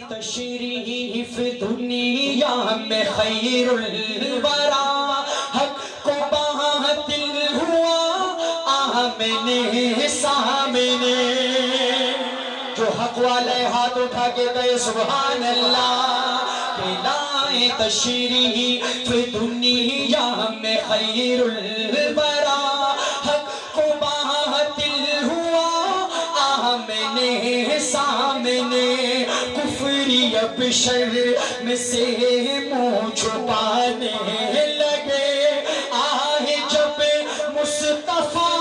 تشریف دنیا میں خیر الورا حق کو باطل ہوا آمنے سامنے جو حق والے ہاتھ اٹھا کے گئے سبحان اللہ کہ لائے تشریف دنیا میں خیر الورا حق کو باطل ہوا آمنے سامنے کفری اب شرم سے منہ چھپانے لگے آئے جب مصطفیٰ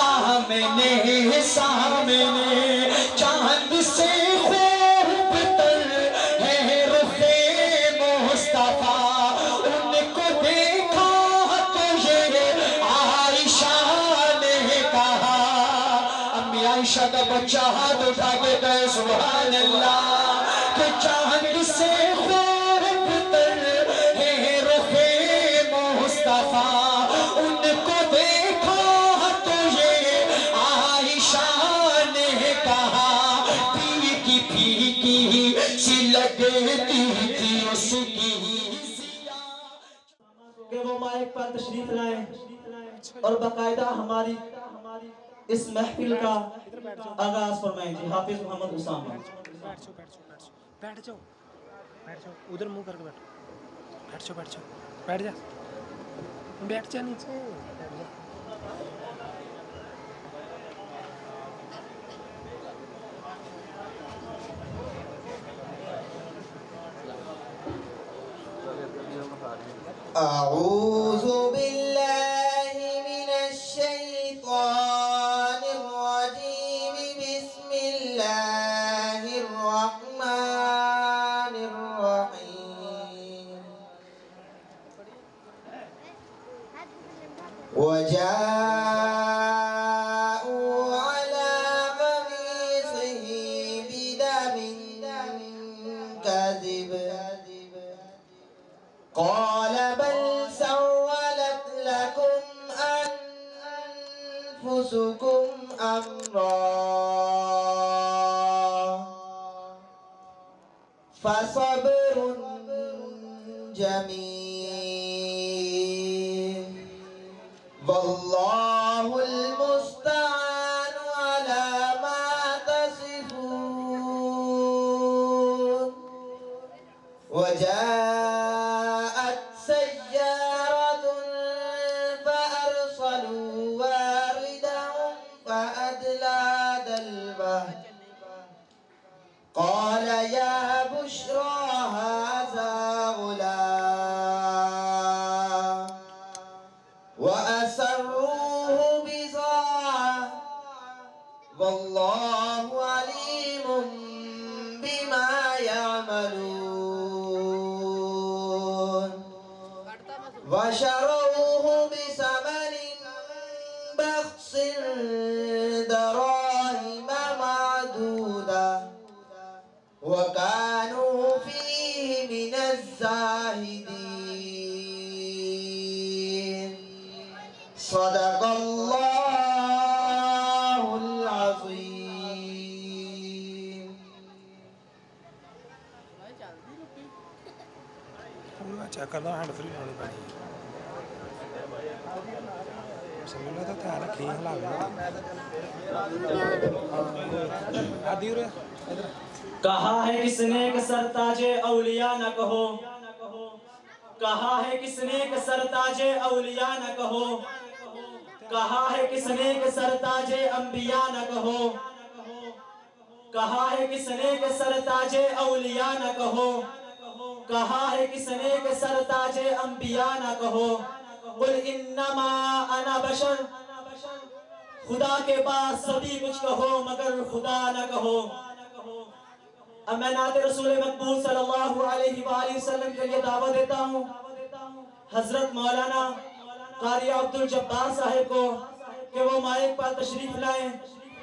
آمنے سامنے چاند سے خوب تر ہے رخ مصطفیٰ ان کو دیکھا تو یہ عائشہ نے کہا امی عائشہ کا بچہ ہاتھ اٹھا کے کہے سبحان اللہ کہ چاند سے خوب تر ہے رخ مصطفیٰ ان کو دیکھا تو یہ عائشہ نے کہا پھیکی پھیکی سی لگتی تھی اس کی کہ وہ مائک پر تشریف لائیں اور باقاعدہ ہماری اس محفل کا آغاز فرمائیں جی حافظ محمد اسامہ بیٹھ جاؤ ادھر منہ کر کے بیٹھ جا نیچے أعوذ بالله من الشيطان الرجيم بسم الله الرحمن الرحيم وجاءوا على قميصه بدم كذب قال بل سولت لكم أنفسكم أمرا فصبر جميل والله المستعان على ما تصفون وجاءت سيارة فأرسلوا واردهم فأدلى دلوه قال يا بشرى هذا غلام وأسروه بضاعة والله عليم بما يعملون وشروه بثمن بخس دراهم معدودة وكانوا فيه من الزاهدين صدق الله العظيم چیک کرنا ہینڈ فری ہونی پڑی سمجھنا تو دھیان رکھی ہلا کہا ہے کس نے کہ سرتاج اولیاء نہ کہو کہا ہے کس نے کہ سرتاج اولیاء نہ کہو کہا ہے کس نے کہ سرتاج انبیاء نہ کہو کہا ہے کس نے کہ سرتاج اولیاء نہ کہو کہا ہے کس نے کہ سرتاج انبیاء نہ کہو قل انما انا بشر خدا کے بعد سبھی کچھ کہو مگر خدا نہ کہو اب میں نعت رسول مقبول صلی اللہ علیہ وآلہ وسلم کے لیے دعوت دیتا ہوں حضرت مولانا قاری عبدالجبار صاحب کو کہ وہ مائک پر تشریف لائیں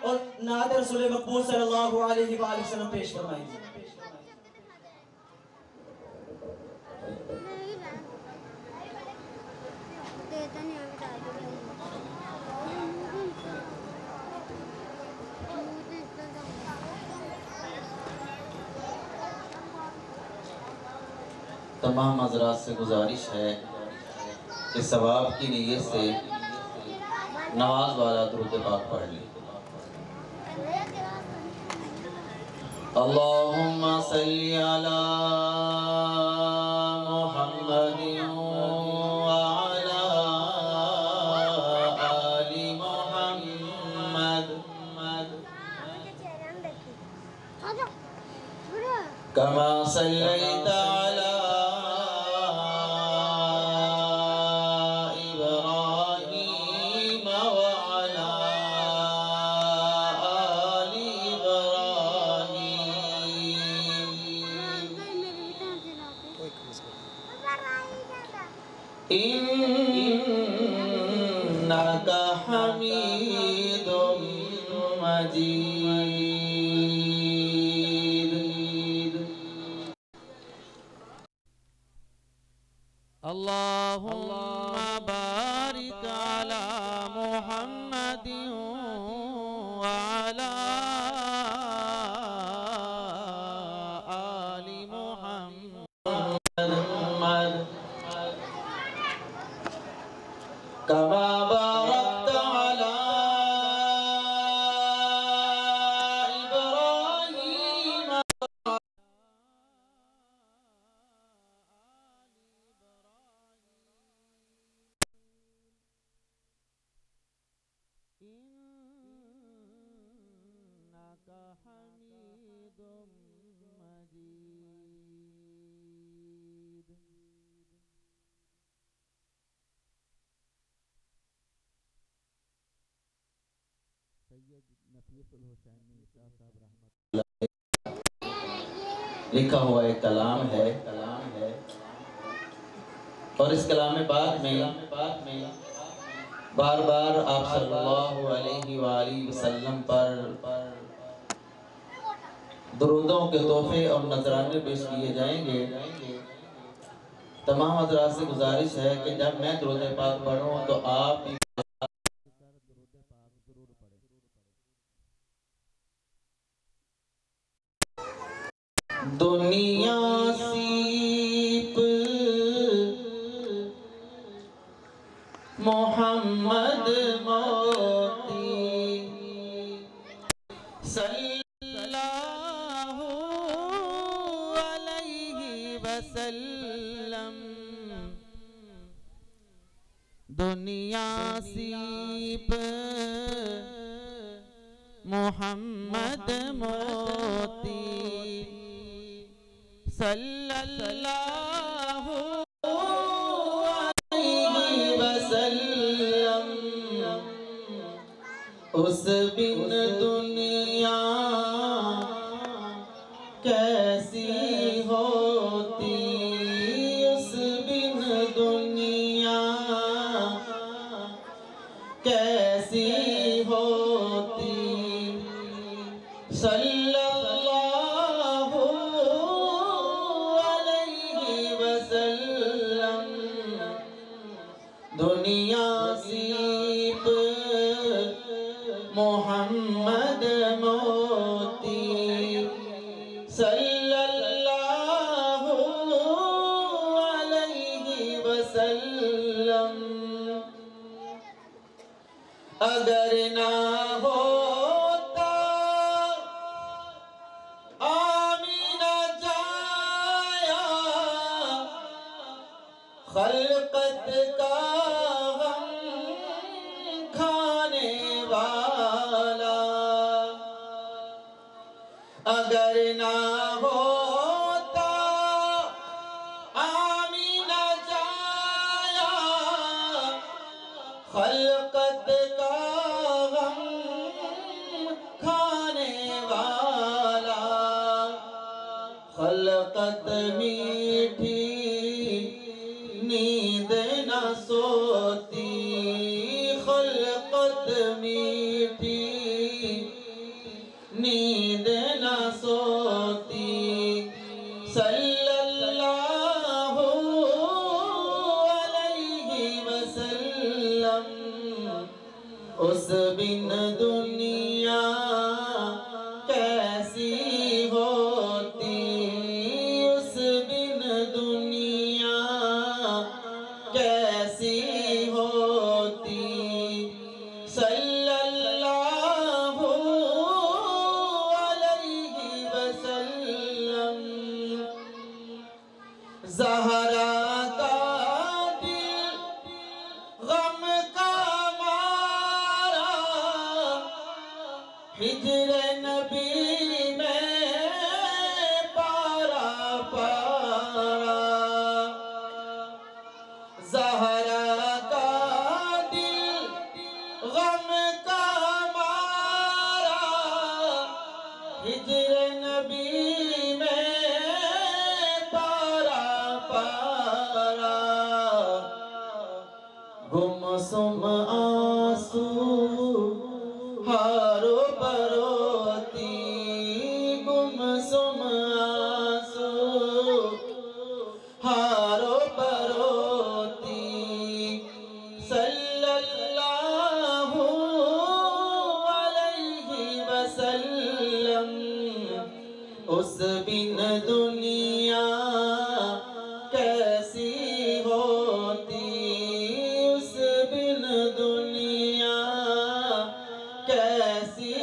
اور نعت رسول مقبول صلی اللہ علیہ وآلہ وسلم پیش فرمائیں تمام حضرات سے گزارش ہے کہ ثواب کی نیت سے نماز والا درود پاک پڑھ لیں۔ اللہم صلی علی محمد وعلی آل محمد کما صلیت علی ابراہیم وعلی آل ابراہیم انک حمید مجید۔ اللہم بارک علی محمد وعلی آل محمد کما بارکت علی ابراہیم انک حمید مجید۔ سید نفیس الحسینی شاہ صاحب رحمت لکھا ہوا ایک کلام ہے اور اس کلام پاک میں بار بار آپ صلی اللہ علیہ وآلہ وسلم پر درودوں کے تحفے اور نذرانے پیش کیے جائیں گے۔ تمام حضرات سے گزارش ہے کہ جب میں درود پاک پڑھوں تو آپ بھی دنیا سیپ محمد موتی صلی اللہ علیہ وسلم، دنیا سیپ محمد موتی صلی اللہ علیہ وسلم، اس بن دنیا کیسی ہوتی، اس بن دنیا کیسی ہوتی، صلی اللہ علیہ وسلم، دنیا سیپ محمد موتی صلی اللہ علیہ وسلم، اگر نہ ہوتا آمینہ جایا خلقت کا غم کھانے والا، اگر نہ ہوتا آمینہ جایا خلقت کا غم کھانے والا، خلقت میٹھی نیند نہ سوتی، خلقت میٹھی نیند نہ سوتی، صلی اللہ علیہ وسلم، اس بن دنیا کیسی ہوتی، اس بن زہرا کا دل غم کا مارا ہجر نبی میں پارا پارا زہرا کا دل غم کا مارا ہجر نبی میں پارا پارا گمسم آنسو ہارو پروتی گمسم آنسو ہارو پروتی صلی اللہ علیہ وسلم اس بن دنیا کیسی ہوتی اس بن دنیا کیسی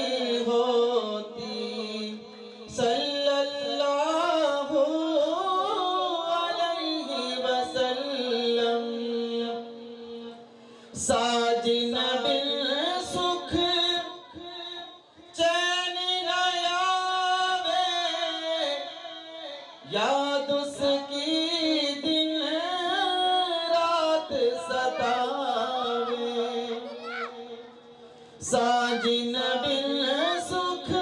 ہوتی صلی اللہ علیہ وسلم ساجن بن سکھ چین نہ آوے یاد اس کی دن رات ستاوے ساجن بن سکھ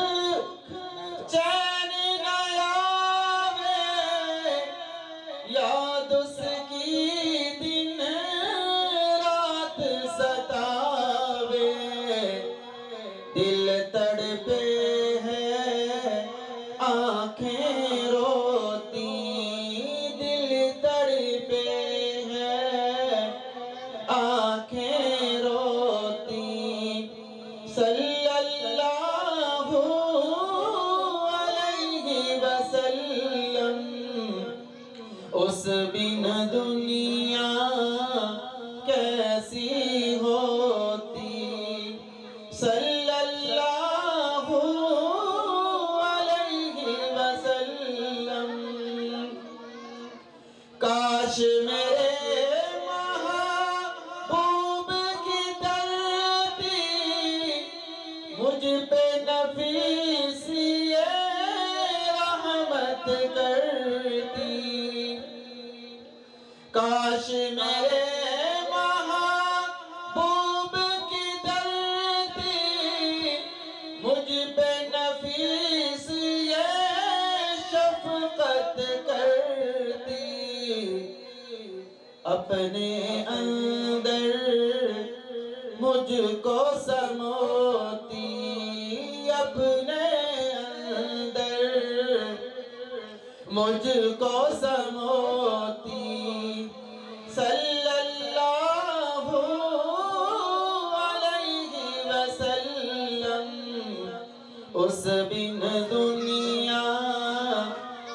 چین نہ آوے یاد اس کی دن رات ستاوے دل تڑپے ہے آنکھیں روتی دل تڑپے ہے آنکھیں روتی صلی اللہ علیہ وسلم اس بن دنیا کیسی ہوتی صلی اللہ علیہ وسلم کاش میرے محبوب کی دردی مجھ پہ نفیس یہ رحمت کرتی کاش میرے محبوب کی دردی مجھ پہ نفیس یہ شفقت کرتی اپنے اندر مجھ کو سموتی اپنے اندر مجھ کو سموتی صلی اللہ علیہ وسلم اس بن دنیا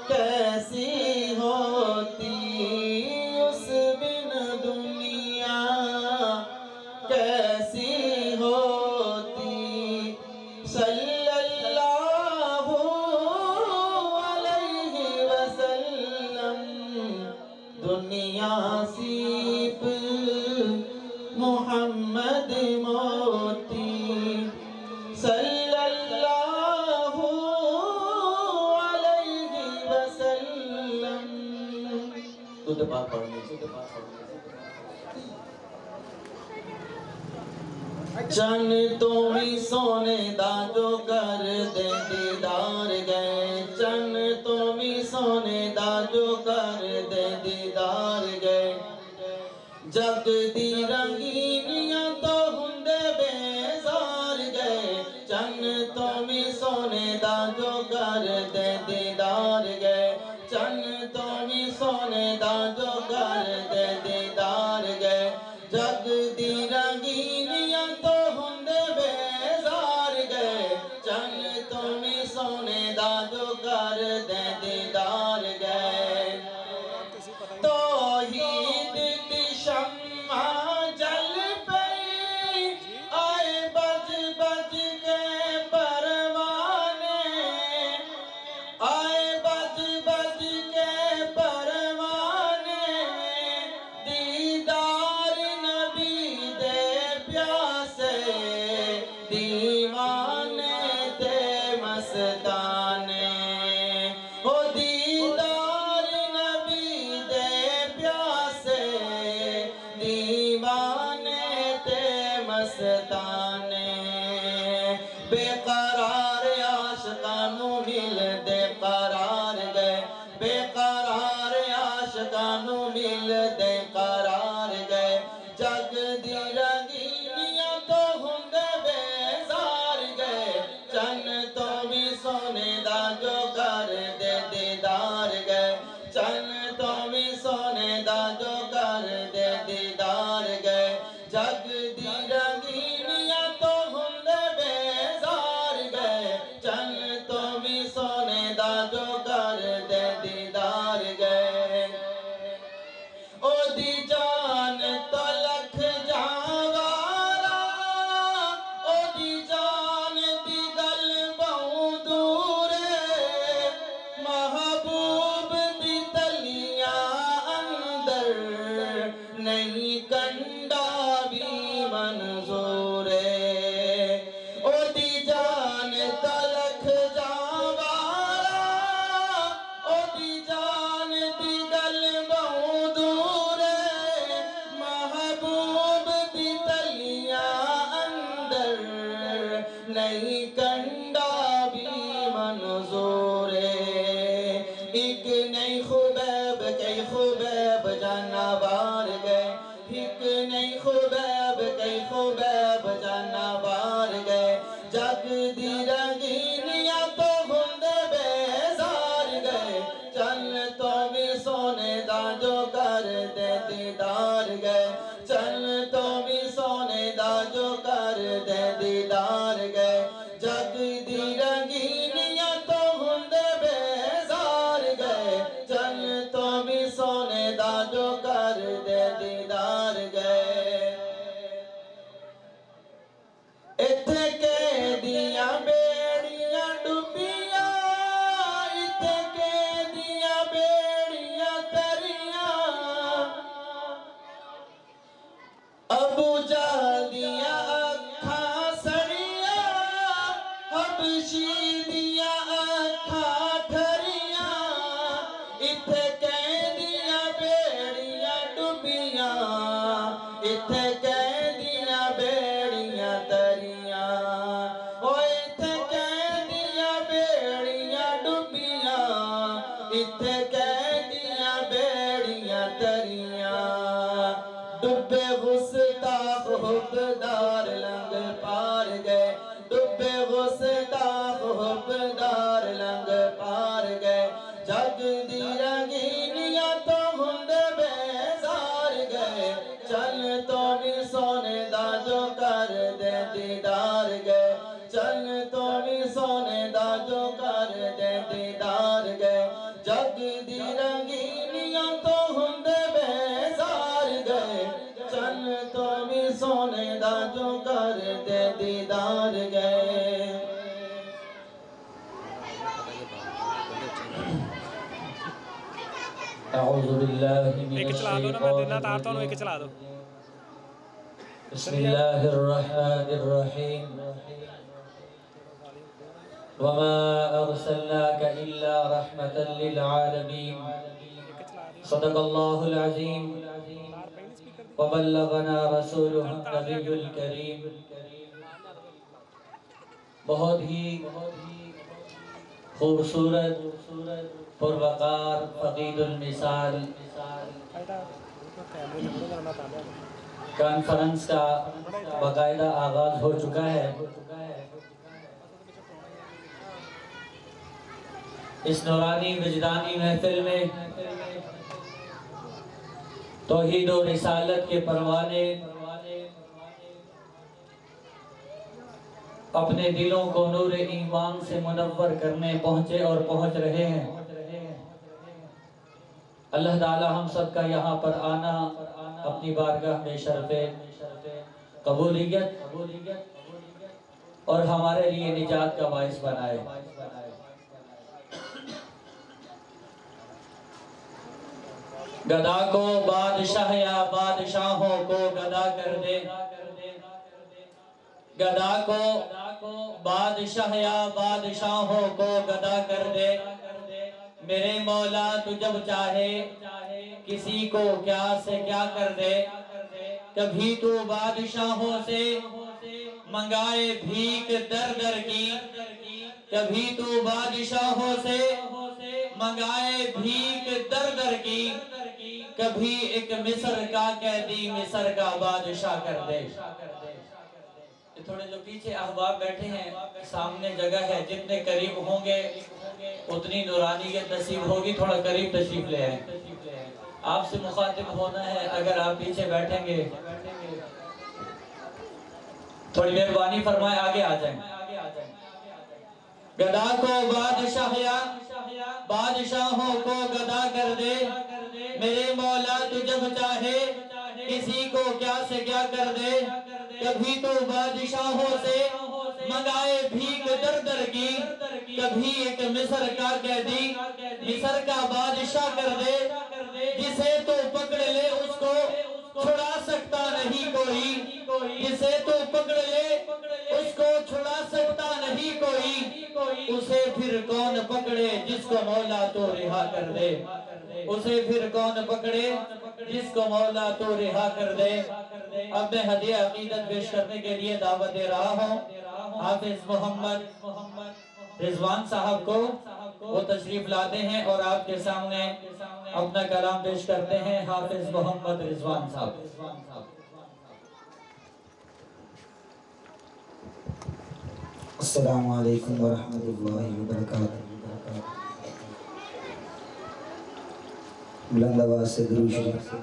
کیسی ہوتی اس بن دنیا کیسی ہوتی صلی اللہ علیہ وسلم دنیا سیپ محمد موتی صلی اللہ علیہ وسلم تجھے پاک پڑھنے چن تمہیں سونے دا جو کر دے دیدار گئے چن تمہیں سونے دا جو کر دے دیدار گئے جگ دی رنگینیاں تو ہندے بیزار گئے چن تمہیں سونے دا جو کر دے دیدار گئے چن تمہیں سونے دا جو کر دے دیدار گئے جگ دی رنگینیاں تو ہندے بیزار گئے چن تمہیں سونے دا جو کر دے دیدار گئے توحید دی شمع جل پئی آئے بج بج کے پروانے آئے بج بج کے پروانے سانو مل دے قرار گئے جگ دی رنگینیاں تو ہوندے بیزار گئے چن تو بھی سونے دا جو کر دے دیدار گئے چن تو بھی سونے دا جو کر دے دیدار گئے جگ دی رنگینیاں تو ہوندے بیزار گئے چن تو بھی سونے دا جو کر دے دیدار گئے او دی جان تو لکھ جاوارا او دی جان دی گل بہوں دورے محبوب دی تلیاں اندر نہیں کنڈا بھی منظور او دی جان تو لکھ جاوارا او دی جان دی گل بہوں دورے محبوب دی تلیاں اندر نہیں کنڈا بھی منظور ایک نہیں خبیب کئی خبیب جانوار گئے ایک نہیں خبیب کئی خبیب جانوار گئے جگ دی رنگینیاں تو ہوندے بیزار گئے چن تو بھی سونے دا جو کر دے دیدار گئے چن تو بھی سونے دا جو کر دے دیدار گئے جگ دی رنگینیاں تو ہوندے بیزار گئے چن تو بھی سونے دا جو کر دے دیدار گئے اتھے کے دیا بیڑیاں ڈوبیاں اتھے کے دیا بیڑیاں تریاں ابو جہل دیا اکھاں سڑیاں حبشی دیا اکھاں ٹھریاں اتھے کے دیا بیڑیاں ڈوبیاں اتھے کے دیا بیڑیاں تریاں او اتھے کے دیا بیڑیاں ڈوبیاں اتھے کے دیا بیڑیاں تریاں ڈبے گستاخ حبدار لنگ پار گئے ڈبے گستاخ حبدار لنگ پار گئے جگ دی رنگینیاں تو ہوندے بیزار گئے چل تو بھی سونے دا جو کر دے دیدار گئے چل تو بھی سونے دا جو کر دے دیدار گئے جگ دی رنگینیاں تو ہوندے بیزار گئے چل تو بھی سونے دا جو کر دے دیدار گئے اعوذ باللہ من ایک چلا دو نا میں دینا تارتا ہوں ایک چلا دو بسم اللہ الرحمن الرحیم وما ارسلناک الا رحمتا للعالمین صدق اللہ العظیم وبلغنا رسولہ النبی الکریم بہت ہی خوبصورت پروقار فقید المثال کانفرنس کا باقاعدہ آغاز ہو چکا ہے اس نورانی وجدانی محفل میں توحید و رسالت کے پروانے اپنے دلوں کو نور ایمان سے منور کرنے پہنچے اور پہنچ رہے ہیں اللہ تعالی ہم سب کا یہاں پر آنا اپنی بارگاہ میں شرف قبولیت اور ہمارے لیے نجات کا باعث بنائے گدا کو بادشاہ یا بادشاہوں کو گدا کر دے گدا کو بادشاہ یا بادشاہوں کو گدا کر دے میرے مولا تو جب چاہے کسی کو کیا سے کیا کر دے کبھی تو بادشاہوں سے منگائے بھیک در در کی کبھی تو بادشاہوں سے منگائے بھیک در در کی کبھی ایک مصر کا قیدی مصر کا بادشاہ کر دے۔ تھوڑے جو پیچھے احباب بیٹھے ہیں، سامنے جگہ ہے، جتنے قریب ہوں گے اتنی نورانیت نصیب ہوگی، تھوڑا قریب تشریف لے آئیں۔ آپ سے مخاطب ہونا ہے، اگر آپ پیچھے بیٹھیں گے تھوڑی مہربانی فرمائے آگے آ جائیں۔ گدا کو بادشاہوں کو گدا کر دے، میرے مولا تو جب چاہے کسی کو کیا سے کیا کر دے۔ کبھی تو بادشاہوں سے منگائے بھیک در در کی، کبھی ایک مصر کا قیدی مصر کا بادشاہ کر دے۔ جسے تو پکڑ لے اس کو چھڑا سکتا نہیں کوئی، جسے تو پکڑ لے اس کو چھڑا سکتا نہیں کوئی، اسے پھر کون پکڑے جس کو مولا تو رہا کر دے، اسے پھر کون پکڑے جس کو مولا تو رہا کر دے۔ اب میں ہدیہ عقیدت پیش کرنے کے لیے دعوت دے رہا ہوں حافظ محمد رضوان صاحب کو، وہ تشریف لاتے ہیں اور آپ کے سامنے اپنا کلام پیش کرتے ہیں۔ حافظ محمد رضوان صاحب۔ السلام علیکم ورحمۃ اللہ وبرکاتہ۔ بلند آواز سے درود شریف۔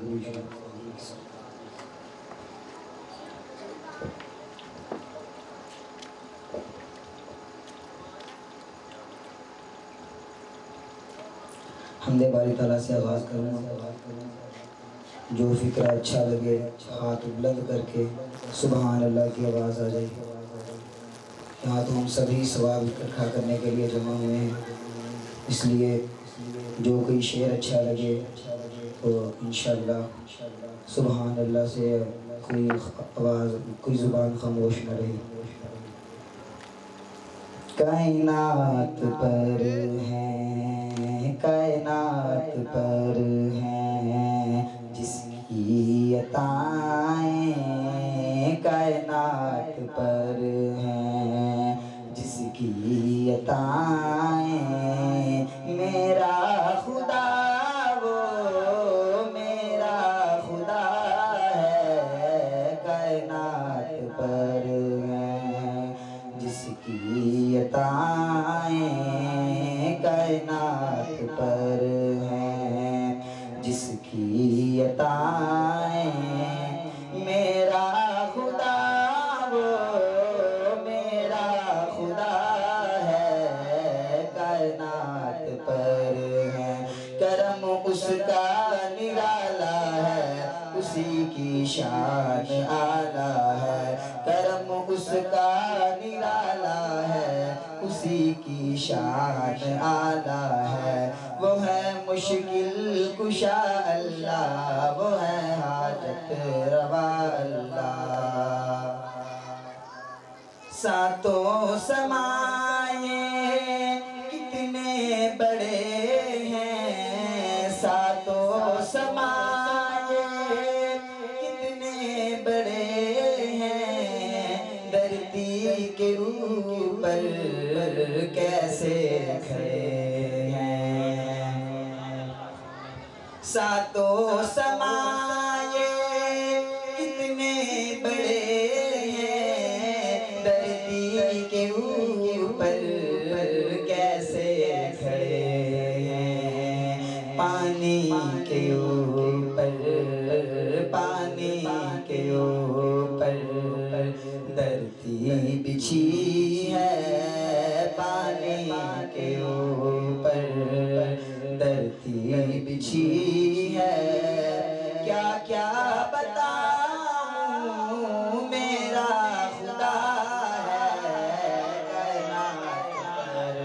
حمد باری تعالیٰ سے آغاز کروں، جو فکر اچھا لگے ہاتھ بلند کر کے سبحان اللہ کی آواز آ جائے۔ یہاں تو ہم سبھی ثواب اکٹھا کرنے کے لیے جمع ہوئے ہیں، اس لیے جو کوئی شعر اچھا لگے تو انشاءاللہ سبحان اللہ سے کوئی آواز کوئی زبان خاموش نہ رہی۔ کائنات پر ہیں، کائنات پر ہیں جس کی عطائیں، کائنات پر ہیں جس کی عطائیں، میرا خدا وہ میرا خدا ہے، کائنات پر ہیں جس کی عطائیں، کائنات پر ہیں جس کی عطائیں، میرا خدا وہ میرا خدا ہے، کائنات پر ہے۔ کرم اس کا نرالا ہے، اسی کی شان اعلیٰ ہے، کرم اس کا نرالا ہے، اسی کی شان اعلیٰ ہے۔ وہ ہے مشکل کشا اللہ، وہ ہے حاجت روا اللہ۔ ساتوں سمائے کتنے بڑے ہیں، ساتوں سمائے کتنے بڑے ہیں، دھرتی کے اوپر کیسے کھڑے ہیں۔ ساتوں سمائے کتنے بڑے ہیں، دھرتی کے اوپر کیسے کھڑے ہیں۔ پانی کے اوپر پانی کے اوپر دھرتی بچھی ہے، پانی کے اوپر دھرتی بچھی ہے۔ کیا کیا بتاؤں میرا خدا ہے، کائنات پر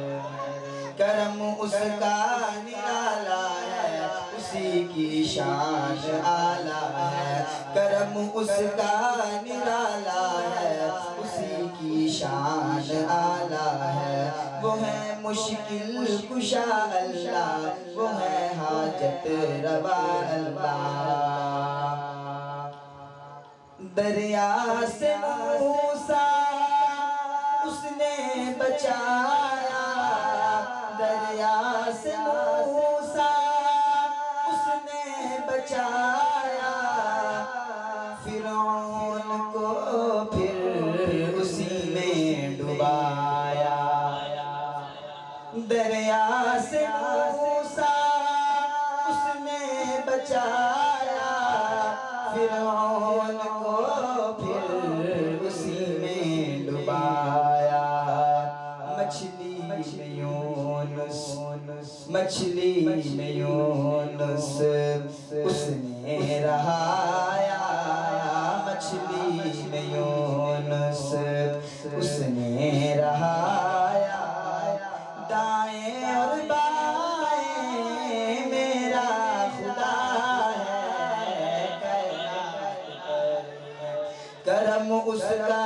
کرم اس کا نرالا ہے، اسی کی شان اعلیٰ ہے، کرم اس کا نرالا ہے، اسی کی شان اعلیٰ ہے۔ وہ ہے مشکل کشا اللہ، وہ ہے حاجت روا اللہ۔ دریا سے موسیٰ اس نے بچایا، دریا سے موسیٰ اس نے بچایا فرعون کو پھر اسی میں ڈبایا دریا سے موسیٰ اس نے بچایا فرعون کو پھر اسی میں ڈبایا مچھلی میں یونس اس نے رہایا مچھلی میں یونس اس نے رہایا دائیں اور بائیں میرا خدا ہے کرم اس کا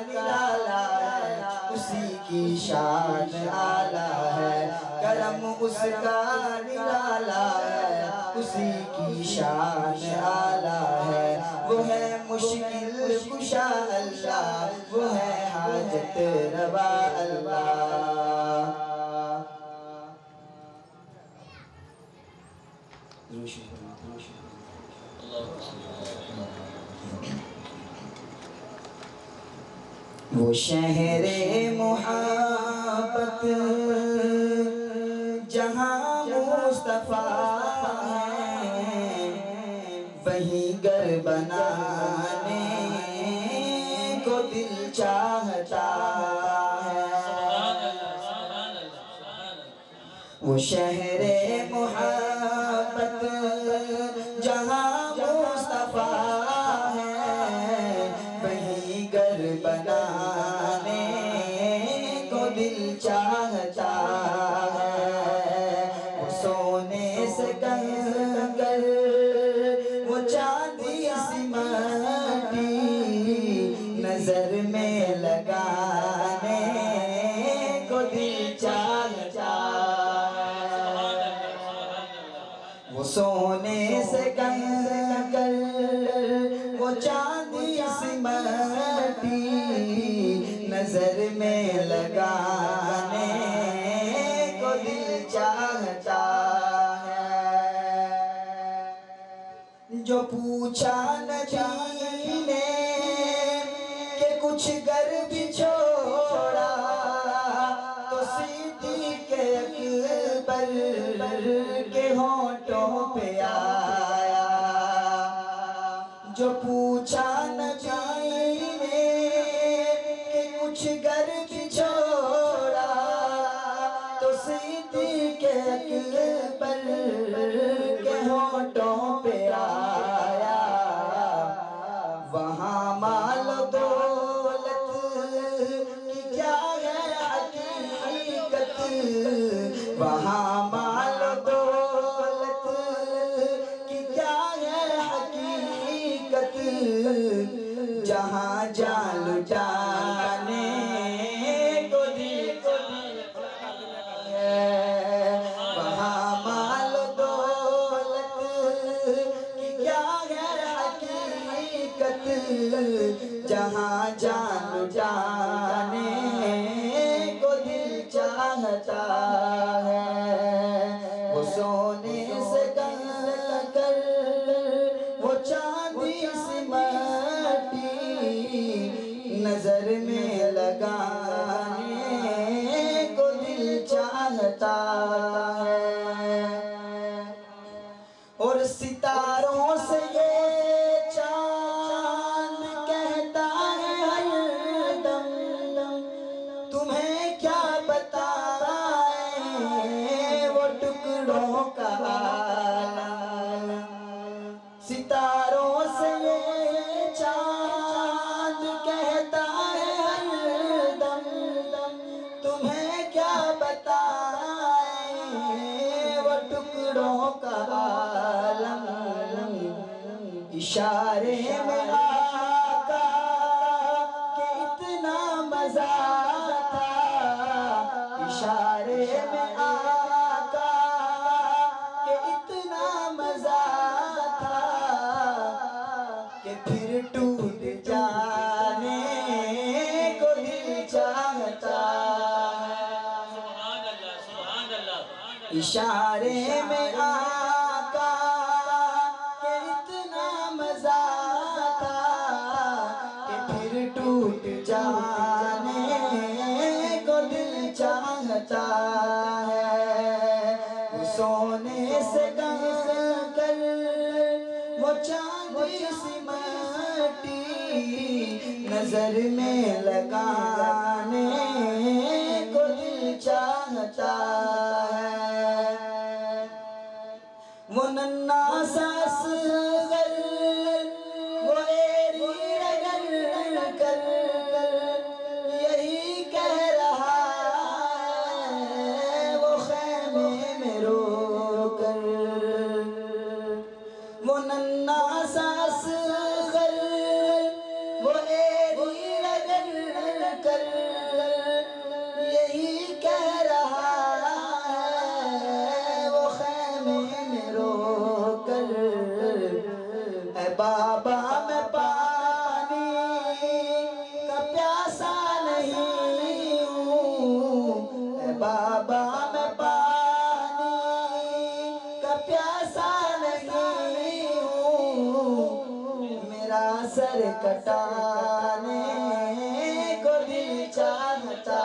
نرالا ہے اسی کی شان اعلیٰ ہے کرم اس کا نرالا ہے اسی کی شان اعلیٰ ہے وہ ہے مشکل کشا اللہ وہ ہے حاجت روا اللہ وہ شہر محبت جہاں مصطفیٰ ہے وہیں گھر بنانے کو دل چاہتا ہے وہ شہر محبت جہاں مصطفیٰ ہے وہیں گھر بنانے کو دل چاہتا ہے وہ سونے سے کنکر وہ چاندی سی مٹی نظر میں لگانے کو دل چاہتا وہ سونے سے کنکر وہ چاندی سی مٹی نظر میں لگانے کو دل چاہتا ہے جو پوچھا نبی نے کہ کچھ گھر بھی چھوڑا تو صدیق اکبر کے ہونٹوں پہ آیا جو پوچھا نبی نے کہ کچھ گھر بھی چھوڑا تو صدیق اکبر کے ہونٹوں پہ آیا وہاں مال و دولت کی کیا ہے حقیقت وہاں مال و دولت کی کیا ہے حقیقت جہاں جان لٹانے کو دل وہاں مال و دولت کی کیا ہے حقیقت جہاں جان لٹانے کو دل چاہتا ہے وہ سونے سے کنکر وہ چاندی سی مٹی نظر میں لگانے کو دل چاہتا ہے اور ستاروں سے یہ چاند کہتا ہے ہر دم تمہیں کیا بتائیں وہ ٹکڑوں کا عالم ستاروں سے یہ چاند کہتا ہے ہر دم تمہیں کیا بتائیں وہ ٹکڑوں کا عالم اشارے میں آقا کہ اتنا مزہ تھا اشارے میں آقا کہ اتنا مزہ تھا کہ پھر ٹوٹ جانے کو دل چاہتا اشارے میں آقا کہ ٹوٹ جانے کو دل چاہتا ہے، وہ سونے سے کم کر وہ چاندی سی مٹی نظر میں لگانے کو دل چاہتا ہے، وہ ننھا سا اصغر وہ ایری رگڑ کر یہی کہہ رہا ہے، وہ خیمے میں رو کر، وہ ننھا سا اصغر وہ ایری رگڑ کر یہی کہہ رہا ہے، وہ خیمے میں رو کر، اے بابا میں پانی کا پیاسا نہیں ہوں، اے بابا میں پانی کا پیاسا نہیں ہوں، میرا سر کٹانے کو دل چاہتا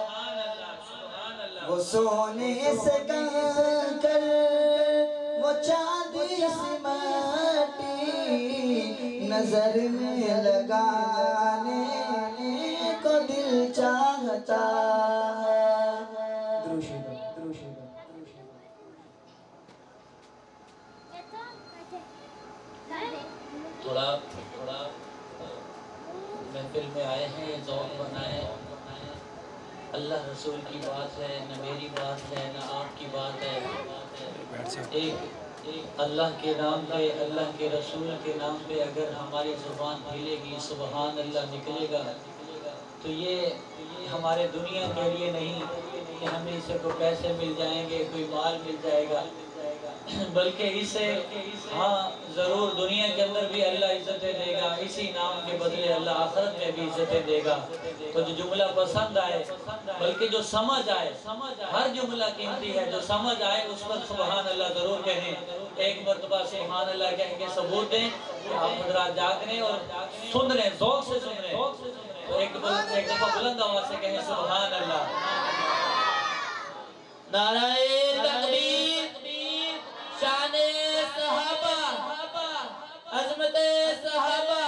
ہے، وہ سونے سے کنکر وہ چاندی سی مٹی نظر میں لگانے کو دل چاہتا ہے۔ تھوڑا محفل میں آئے ہیں، ذوق بنائے، اللہ رسول کی بات ہے، نہ میری بات ہے، نہ آپ کی بات ہے، ایک اللہ کے نام پہ، اللہ کے رسول کے نام پہ اگر ہماری زبان ہلے گی، سبحان اللہ نکلے گا، تو یہ ہمارے دنیا کے لیے نہیں کہ ہمیں اس سے کوئی پیسے مل جائیں گے، کوئی مال مل جائے گا، بلکہ اسے ہاں ضرور دنیا کے اندر بھی اللہ عزتیں دے گا، اسی نام کے بدلے اللہ آخرت میں بھی عزتیں دے گا۔ تو جو جملہ پسند آئے، بلکہ جو سمجھ آئے، ہر جملہ قیمتی ہے، جو سمجھ آئے اس پر سبحان اللہ ضرور کہیں، ایک مرتبہ سبحان اللہ کہہ کے ثبوت دیں کہ آپ حضرات جاگ رہے اور سن رہے ہیں، ذوق سے سن رہے ہیں، تو ایک دفعہ بلند آواز سے کہیں سبحان اللہ۔ نعرہ تکبیر، شان صحابہ، عظمت صحابہ،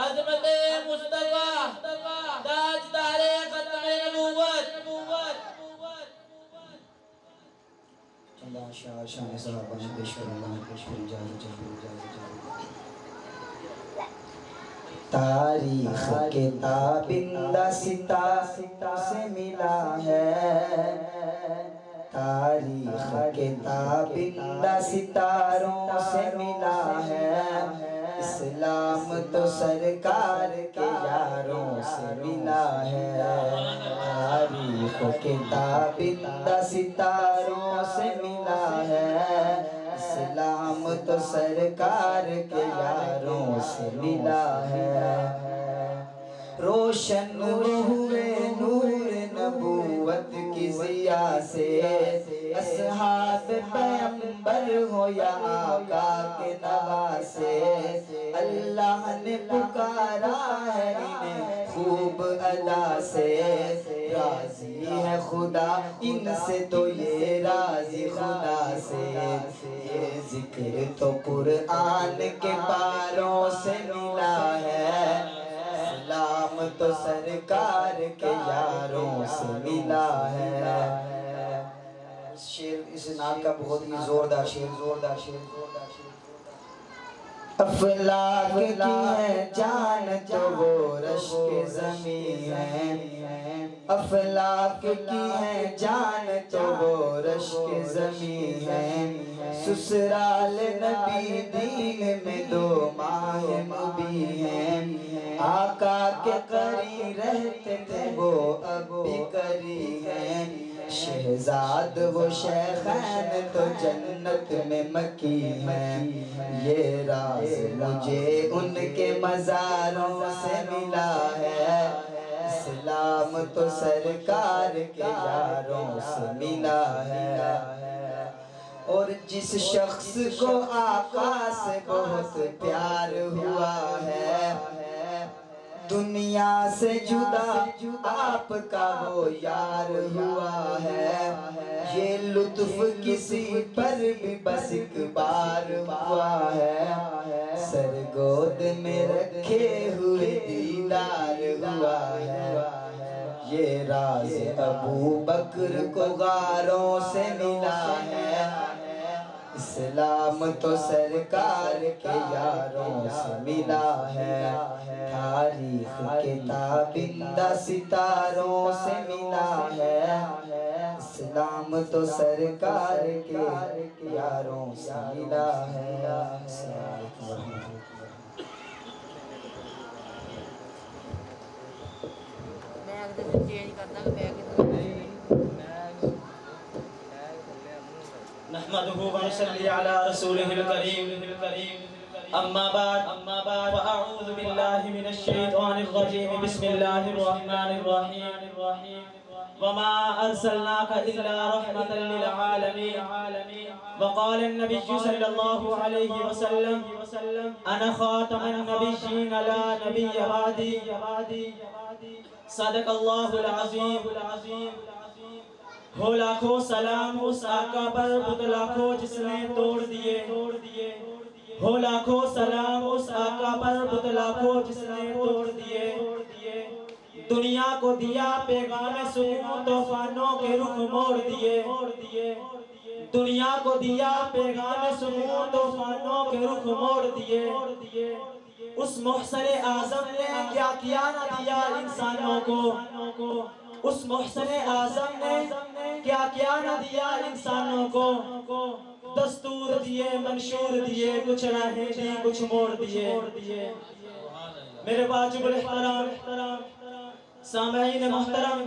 عظمت مصطفیٰ، تاجدار ختم نبوت۔ اللہ شان صحابہ نے پیش کر اللہ پیش کر اجازت تاریخ کے تابندہ ستاروں سے ملا ہے، تاریخ کے تابندہ ستاروں سے ملا ہے، اسلام تو سرکار کے یاروں سے ملا ہے، تاریخ کے تابندہ ستاروں سے ملا ہے، اسلام تو سرکار کے یاروں سے ملا ہے، روشن ہوئے نور نبوت کی ضیا سے، اصحاب پیغمبر ہو یا آقا کے نواسے، اللہ نے پکارا ہے انہیں خوب ادا سے، راضی ہے خدا ان سے تو یہ راضی خدا سے، یہ ذکر تو قرآن کے پاروں سے ملا ہے، اسلام تو سرکار کے یاروں سے ملا ہے۔ اس نام کا بہت ہی زوردار شعر، افلاک کی ہے جان تو وہ رشک زمین ہے، افلاک کی ہے جان تو وہ رشک زمین ہے، سسرال نبی دین میں 2 ماہ مبی ہیں، آقا کے قریب رہتے تھے وہ اب بھی قریب ہیں، شہزاد وہ شیخین تو جنت میں مکی ہیں، یہ راز مجھے ان کے مزاروں سے ملا ہے، اسلام تو سرکار کے یاروں سے ملا ہے، اور جس شخص کو آقا سے بہت پیار ہوا ہے، دنیا سے جدا آپ کا وہ یار ہوا ہے، یہ لطف کسی پر بھی بس ایک بار ہوا ہے، سر گود میں رکھے ہوئے دیدار ہوا ہے، یہ راز ابو بکر کو غاروں سے ملا ہے، اسلام تو سرکار کے یاروں سے ملا ہے، تاریخ کے تابندہ ستاروں سے ملا ہے، اسلام تو سرکار کے یاروں سے ملا ہے۔ السلام علیکم ورحمۃ اللہ۔ نحمده ونصلي على رسوله الكريم اما بعد فاعوذ بالله من الشيطان الرجيم بسم الله الرحمن الرحيم وما ارسلناك الا رحمة للعالمين وقال النبي صلى الله عليه وسلم انا خاتم النبيين لا نبي بعدي صدق الله العظيم۔ ہو لاکھوں سلام اس آقا پر بت لاکھوں جس نے توڑ دیے، ہو لاکھوں سلام اس آقا پر بت لاکھوں جس نے توڑ دیے، دنیا کو دیا پیغام سکون طوفانوں کے رخ موڑ دیے، دنیا کو دیا پیغام سکون طوفانوں کے رخ موڑ دیے، اس محسن اعظم نے کیا کیا نہ دیا انسانوں کو، اس محسن اعظم نے کیا کیا نہ دیا انسانوں کو، دستور دیے منشور دیے، کچھ راہیں دی کچھ موڑ دیے۔ میرے واجب الاحترام سامعین محترم،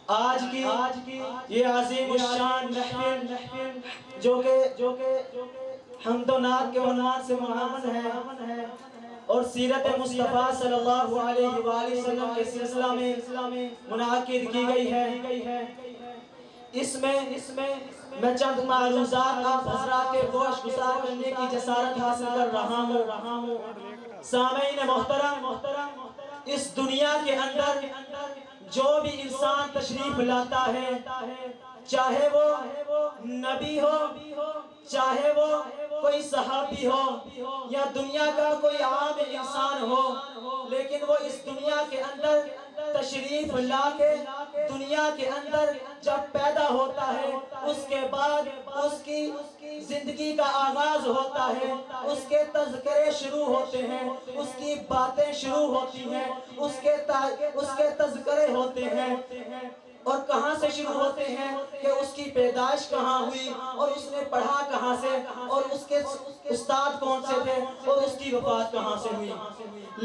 آج کی یہ عظیم الشان محفل جو کہ حمد و نعت کے عنوان سے منعمل ہے اور سیرت مصطفیٰ صلی اللہ علیہ وآلہ وسلم کے سلسلہ میں منعقد کی گئی ہے، اس میں میں چند معروضات آپ حضرات کے گوش گزار کرنے کی جسارت حاصل کر رہا ہوں۔ سامعین محترم، اس دنیا کے اندر جو بھی انسان تشریف لاتا ہے، چاہے وہ نبی ہو، چاہے وہ کوئی صحابی ہو یا دنیا کا کوئی عام انسان ہو، لیکن وہ اس دنیا کے اندر تشریف لا کے دنیا کے اندر جب پیدا ہوتا ہے، اس کے بعد اس کی زندگی کا آغاز ہوتا ہے، اس کے تذکرے شروع ہوتے ہیں، اس کی باتیں شروع ہوتی ہیں، اس کے تذکرے ہوتے ہیں، اور کہاں سے شروع ہوتے ہیں کہ اس کی پیدائش کہاں ہوئی اور اس نے پڑھا کہاں سے اور اس کے استاد کون سے تھے اور اس کی وفات کہاں سے ہوئی۔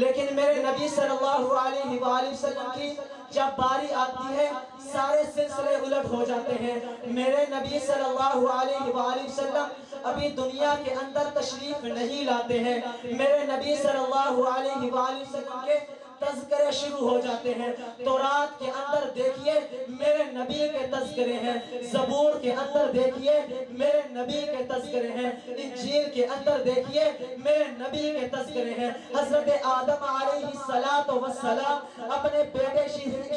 لیکن میرے نبی صلی اللہ علیہ وآلہ وسلم کی جب باری آتی ہے سارے سلسلے الٹ ہو جاتے ہیں۔ میرے نبی صلی اللہ علیہ وآلہ وسلم ابھی دنیا کے اندر تشریف نہیں لاتے ہیں، میرے نبی صلی اللہ علیہ وآلہ وسلم کے تذکرے شروع ہو جاتے ہیں۔ تورات کے اندر دیکھیے میرے نبی کے تذکرے ہیں، زبور کے اندر دیکھیے میرے نبی کے تذکرے ہیں، انجیل کے اندر دیکھیے میرے نبی کے تذکرے ہیں۔ حضرت آدم علیہ السلام اپنے بیٹے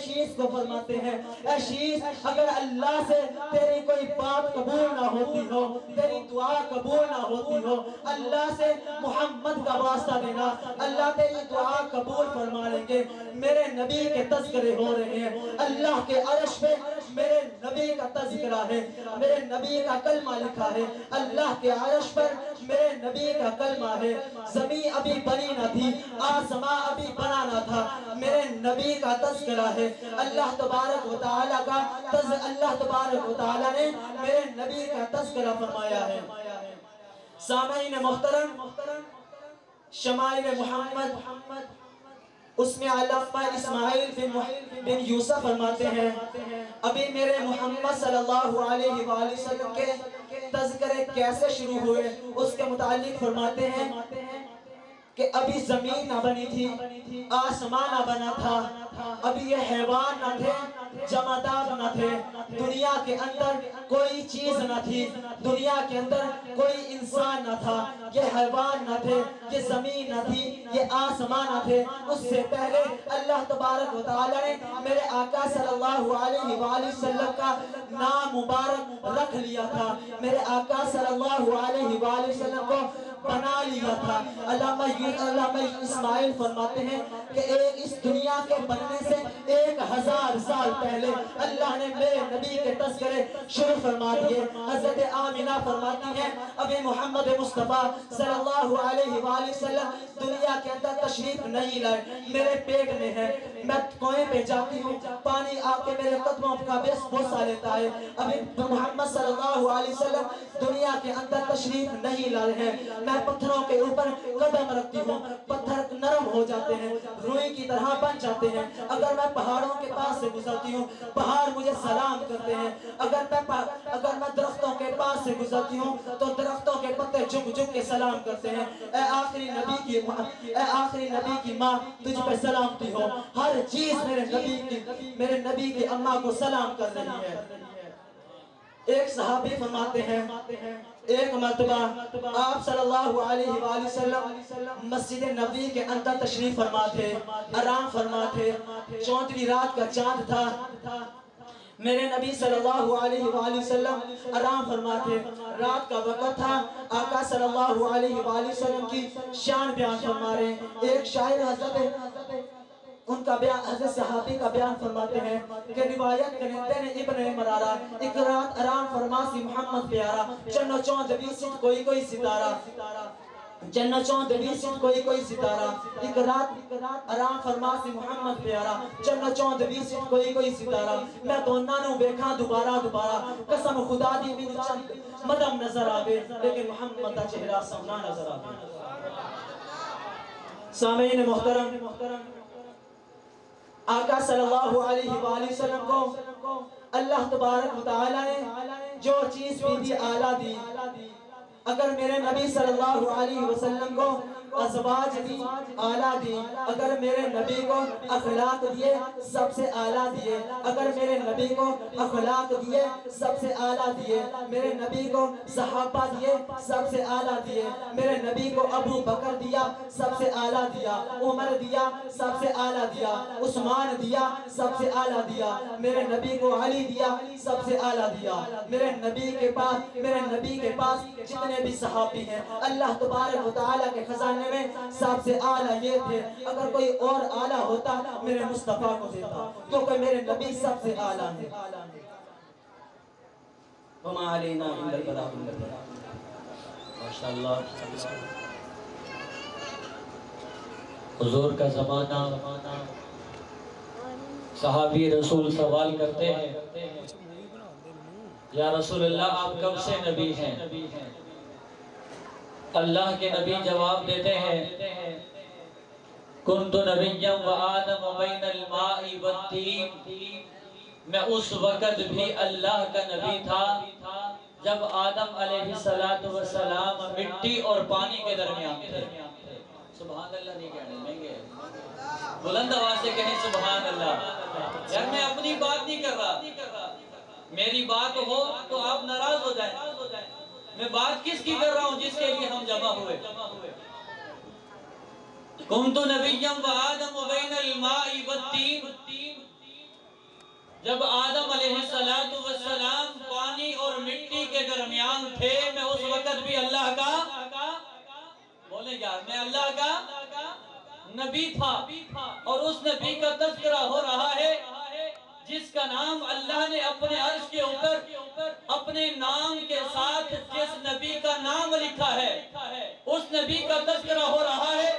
شیش کو فرماتے ہیں، اے شیش اگر اللہ سے تیری کوئی بات قبول نہ ہوتی ہو، تیری دعا قبول نہ ہوتی ہو، اللہ سے محمد کا واسطہ دینا، اللہ تیری دعا قبول فرما لیں گے۔ میرے نبی کے تذکرے ہو رہے ہیں، اللہ کے عرش پہ میرے نبی کا تذکرہ ہے، میرے نبی کا کلمہ لکھا ہے، اللہ کے عرش پر میرے نبی کا کلمہ ہے۔ زمین ابھی بنی نہ تھی، آسمان ابھی بنا نہ تھا، میرے نبی کا تذکرہ ہے۔ اللہ تبارک و تعالیٰ نے میرے نبی کا تذکرہ فرمایا ہے۔ سامعین محترم، شمائل محمد اس میں علامہ اسماعیل بن یوسف فرماتے ہیں، ابھی میرے محمد صلی اللہ علیہ وآلہ وسلم کے تذکرے کیسے شروع ہوئے، اس کے متعلق فرماتے ہیں کہ ابھی زمین نہ بنی تھی، آسمان نہ بنا تھا، ابھی یہ حیوان نہ تھے، جمادات نہ تھے، دنیا کے اندر کوئی چیز نہ تھی دنیا کے اندر، کوئی انسان نہ تھا، یہ حیوان نہ تھے، یہ زمین نہ تھی، یہ آسمان نہ تھے، اس سے پہلے اللہ تبارک و تعالی نے میرے آقا صلی اللہ علیہ وآلہ وسلم کا نام مبارک رکھ لیا تھا، میرے آقا صلی اللہ علیہ وآلہ وسلم کو بنا لیا تھا۔ علامہ اسماعیل فرماتے ہیں کہ اس دنیا کے بننے سے 1000 سال پہلے اللہ نے میرے نبی کے تذکرے شروع فرما دیے۔ حضرت آمینہ فرماتی ہیں ابھی محمد مصطفیٰ صلی اللہ علیہ وآلہ وسلم دنیا کے اندر تشریف نہیں لائے، میرے پیٹ میں ہے، میں کنویں پہ جاتی ہوں، پانی آ کے میرے قدموں کا بوسہ لیتا ہے۔ ابھی محمد صلی اللہ علیہ وسلم دنیا کے اندر تشریف نہیں لائے ہیں، میں پتھروں کے اوپر قدم رکھتی ہوں، پتھر نرم ہو جاتے ہیں، روئی کی طرح بن جاتے ہیں۔ اگر میں پہاڑوں کے پاس سے گزرتی ہوں، پہاڑ مجھے سلام کرتے ہیں۔ اگر میں درختوں کے پاس سے گزرتی ہوں تو درختوں کے پتے جھک جھک کے سلام کرتے ہیں۔ اے آخری نبی کی ماں، تجھ پہ سلامتی ہو، ہر چیز میرے نبی کی اماں کو سلام کر رہی ہے۔ ایک صحابی فرماتے ہیں ایک مرتبہ آپ صلی اللہ علیہ وآلہ وسلم مسجد نبی کے اندر تشریف فرما تھے، آرام فرما تھے، 34ویں رات کا چاند تھا، میرے نبی صلی اللہ علیہ وآلہ وسلم آرام فرما تھے، رات کا وقت تھا، آقا صلی اللہ علیہ وآلہ وسلم کی شان بیان فرما رہے ہیں۔ ایک شاعر ان کا بیان حضرت صحابی کا بیان فرماتے ہیں کہ روایت کرتے ہیں ابن مرارہ، ایک رات آرام فرماسی محمد پیارا، چنو چوند بیست کوئی ستارہ، جنو چوند بیست کوئی ستارہ، ایک رات آرام فرماسی محمد پیارا، چنو چوند بیست کوئی ستارہ، میں دونوں نو بیکھاں دوبارہ قسم خدا دی میں چند مدم نظر آوے، لیکن محمد دا چہرہ سونا نظر آوے۔ سامعین محترم، آقا صلی اللہ علیہ وآلہ وسلم کو اللہ تبارک و تعالی نے جو چیز بھی اعلیٰ دی، اگر میرے نبی صلی اللہ علیہ وسلم کو ازواج دی اعلیٰ دی، اگر میرے نبی کو اخلاق دیے سب سے اعلیٰ دیے، اگر میرے نبی کو اخلاق دیے سب سے اعلیٰ دیے، میرے نبی کو صحابہ دیے سب سے اعلیٰ دیے، میرے نبی کو ابو بکر دیا سب سے اعلیٰ دیا، عمر دیا سب سے اعلیٰ دیا، عثمان دیا سب سے اعلیٰ دیا، میرے نبی کو علی دیا سب سے اعلیٰ دیا۔ میرے نبی کے پاس جتنے بھی صحابی ہیں اللہ تبارک و تعالیٰ کے خزانے میں سب سے اعلیٰ یہ تھے، اگر کوئی اور اعلیٰ ہوتا میرے مصطفیٰ کو دیتا، کیونکہ میرے نبی سب سے اعلیٰ ہیں۔ وَمَا عَلَيْنَا إِلَّا الْبَلَاغُ الْمُبِينُ۔ ماشاءاللہ حضور کا زمانہ، صحابی رسول سوال کرتے ہیں یا رسول اللہ آپ کب سے نبی ہیں؟ اللہ کے نبی جواب دیتے ہیں کنت نبیا وآدم بین الماء والطین، میں اس وقت بھی اللہ کا نبی تھا جب آدم علیہ السلام مٹی اور پانی کے درمیان تھے۔ سبحان اللہ نہیں کہنے مہنگے، بلند آواز سے کہیں سبحان اللہ۔ یار میں اپنی بات نہیں کر رہا، میری بات ہو تو آپ ناراض ہو جائیں، میں بات کس کی کر رہا ہوں جس کے لیے ہم جمع ہوئے۔ کنت نبیا وآدم بین الماء والطین، جب آدم علیہ السلام پانی اور مٹی کے درمیان تھے، میں اس وقت بھی اللہ کا بولیں یار میں اللہ کا نبی تھا، اور اس نبی کا تذکرہ ہو رہا ہے جس کا نام اللہ نے اپنے عرش کے اوپر اپنے نام کے ساتھ جس نبی کا نام لکھا ہے، اس نبی کا تذکرہ ہو رہا ہے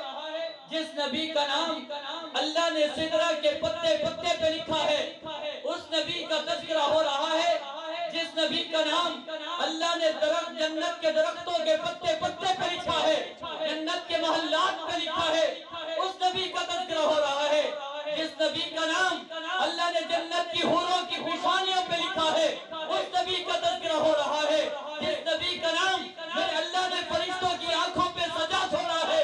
جس نبی کا نام اللہ نے سدرہ کے پتے پہ لکھا ہے، اس نبی کا تذکرہ ہو رہا ہے جس نبی کا نام اللہ نے جنت کے درختوں کے پتے پہ لکھا ہے، جنت کے محلات پہ لکھا ہے، اس نبی کا تذکرہ ہو رہا ہے جس نبی کا نام اللہ نے جنت کی حوروں کی پیشانیوں پہ لکھا ہے، اس نبی کا تذکرہ ہو رہا ہے جس نبی کا نام میرے اللہ نے فرشتوں کی آنکھوں پہ سجا چھوڑا ہے،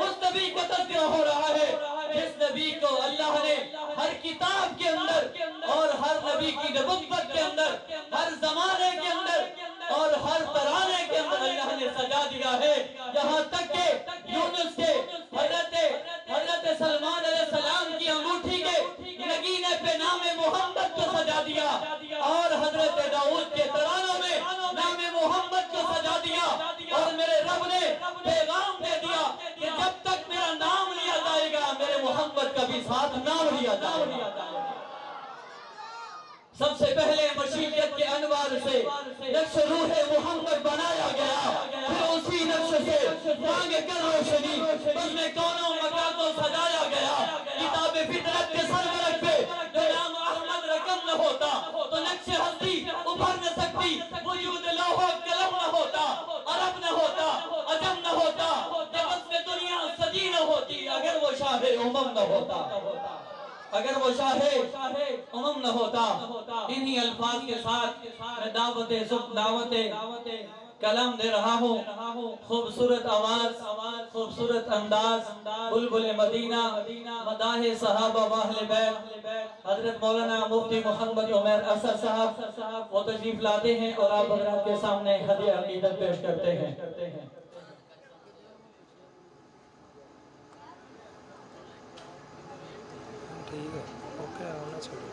اس نبی کا تذکرہ ہو رہا ہے جس نبی کو اللہ نے ہر کتاب کے اندر اور ہر نبی کی نبوت کے اندر ہر زمانے کے اندر امم نہ ہوتا، اگر وہ شاہ امم نہ ہوتا۔ انہی الفاظ کے ساتھ میں دعوت کلام دے رہا ہوں۔ خوبصورت آواز، خوبصورت انداز، بلبل مدینہ، مداح صحابہ و اہل بیت، حضرت مولانا مفتی محمد عمیر اسد صاحب وہ تشریف لاتے ہیں اور آپ حضرات کے سامنے ہدیہ عقیدت پیش کرتے ہیں۔ ٹھیک ہے، اوکے آنا چاہیے۔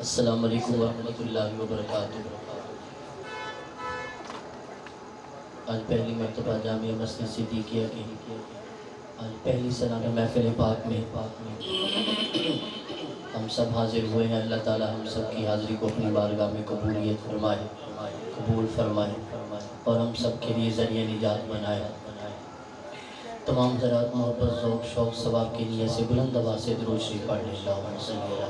السلام علیکم ورحمۃ اللہ وبرکاتہ۔ آج پہلی مرتبہ جامعہ مسجد صدیقیہ کی آج پہلی سالانہ محفل پاک میں ہم سب حاضر ہوئے ہیں۔ اللہ تعالی ہم سب کی حاضری کو اپنی بارگاہ میں قبولیت فرمائے، قبول فرمائے اور ہم سب کے لیے ذریعہ نجات بنائے۔ تمام حضرات محبت، ذوق، شوق، ثواب کی نیت سے بلند آواز سے درود شریف پڑھیں۔ اللہم صلی علی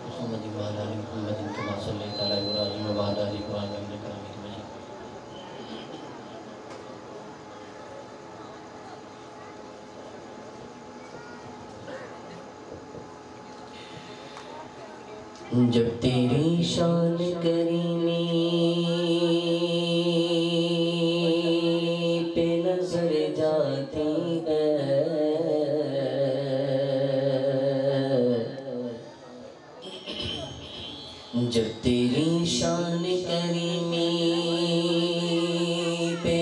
محمد وعلی آل محمد کما صلیت علی ابراہیم وعلی آل ابراہیم انک حمید مجید۔ جب تیری شان کریمی پہ نظر جاتی ہے، جب تیری شان کریمی پہ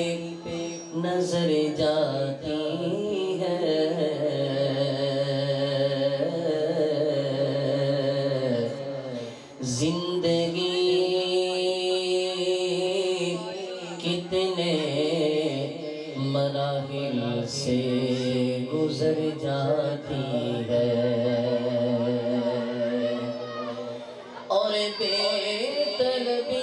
نظر جاتی ہے، زندگی کتنے مراحل سے گزر جاتی ہے، اور بے طلبی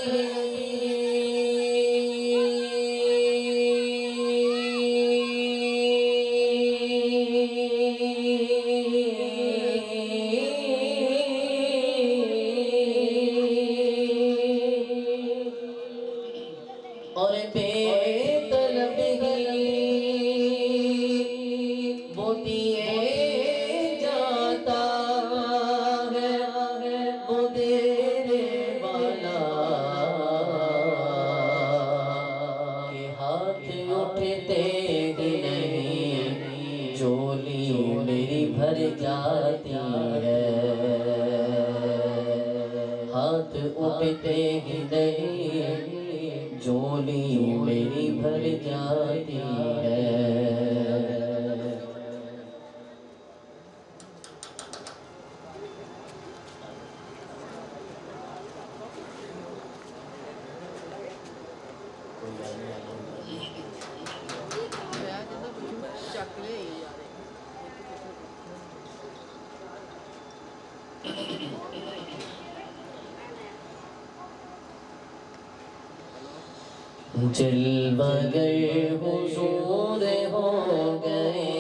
اور بے طلبی وہ دیے جاتا ہے، وہ دینے والا کہ ہاتھ اٹھتے ہی نہیں چولی میری بھر جاتی ہے، ہاتھ اٹھتے ہی نہیں جولی میری بھر جاتی ہے۔ جلوہ گر حضور ہو گئے،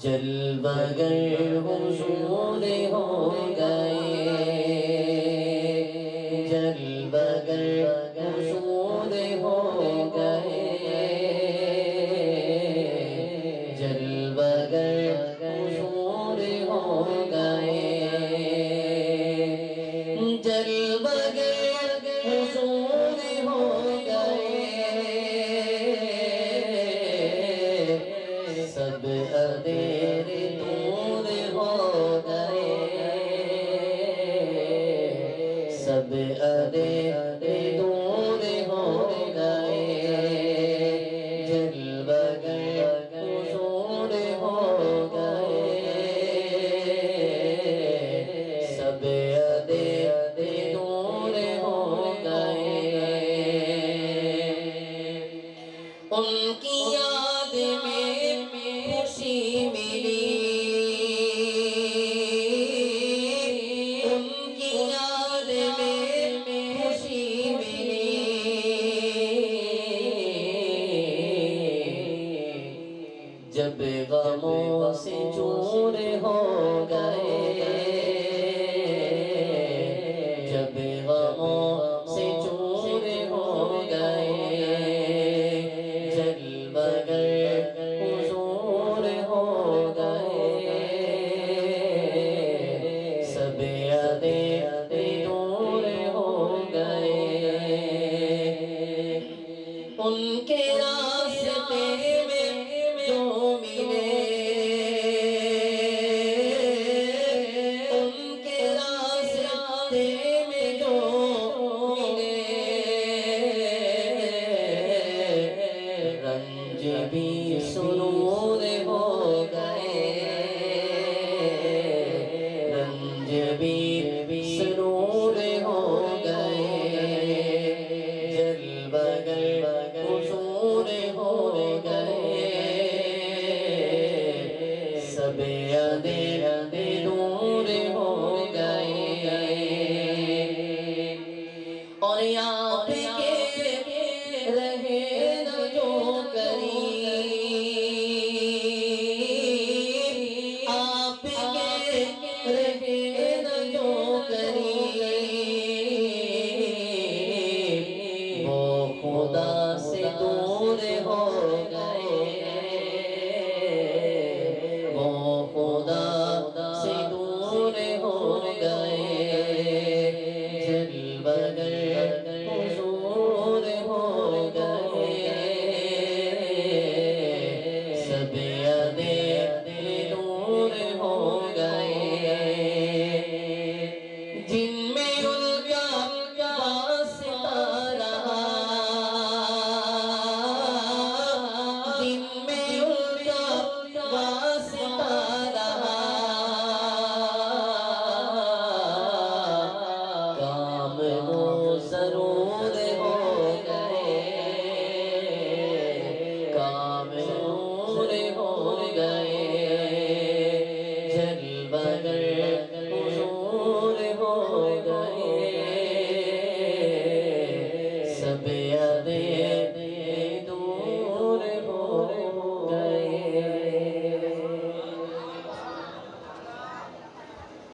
جلوہ گر حضور ہو گئے، جلوہ گر حضور ہو گئے، جلوہ گر حضور ہو گئے، جلوہ گر حضور ہو گئے، سب اندھیر دور ہو گئے، سب اندھیر دور ہو گئے، جلوہ گر حضور ہو گئے، سب دور ہو گئے، ان کی یاد میں خوشی ملی، ان کی یاد میں خوشی ملی، جب غموں سے چور ہو گئے، کے راستے میں